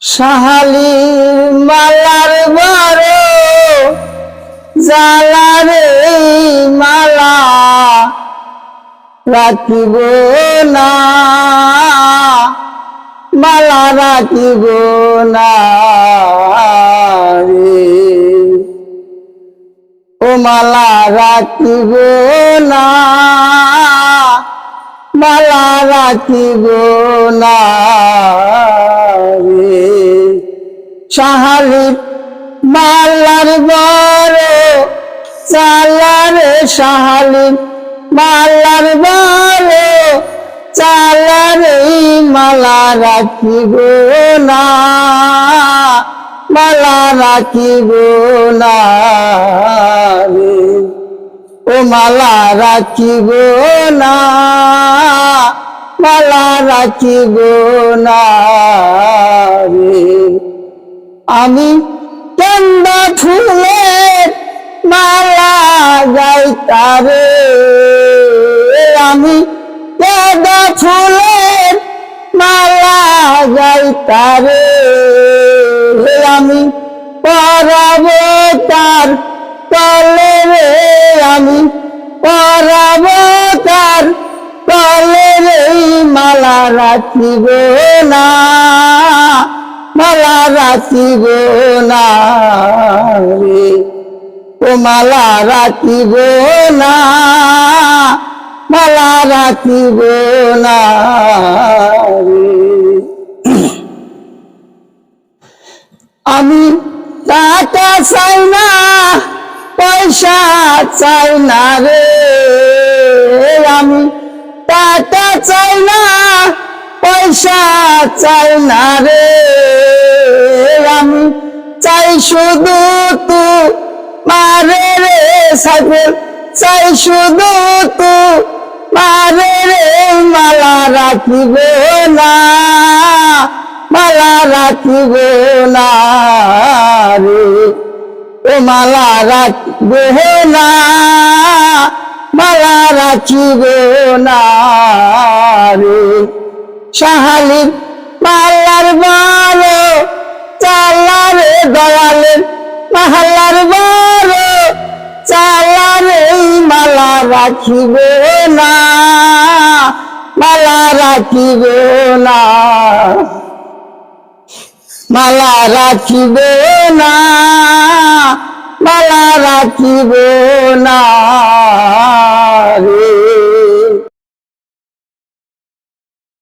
শাহালির মালার বড় জালারে মালা রাখিব না, মালা রাখিব না রে, ও মালা রাখিব না, মালা রাখিব না রে। শাহালির মালার বড় জালারে, শাহালির মালার বড় জালারে মালা রাখিব না, মালা রাখিব না রে, ও মালা রাখিব না, মালা রাখিব না রে। আমি কেন্দ্র ফুলের মালা গাইতারে, আমি কেন্দ্র ফুলের মালা গাইতারে, আমি পরাব তার তলে রে, আমি পরাব তার তলে রে, মালা রাখিব না, মালা রাখিব না রে, ও মালা রাখিব না, মালা রাখিব না রে। আমি টাকা চাই না, পয়সা চাই না রে, আমি টাকা চাই না, পয়সা চাই না রে, আমি চাই শুধু তোমারে রে, সাইফুল চাই শুধু তোমারে রে, মালা রাখিব না, মালা রাখিব না রে, ও মালা রাখিব না, মালা রাখিব না রে। শাহালির মালার বড় জালারে, দয়ালের মালার বড় জালারে মালা রাখিব না, মালা রাখিব না, মালা রাখিব না, মালা রাখিব না রে।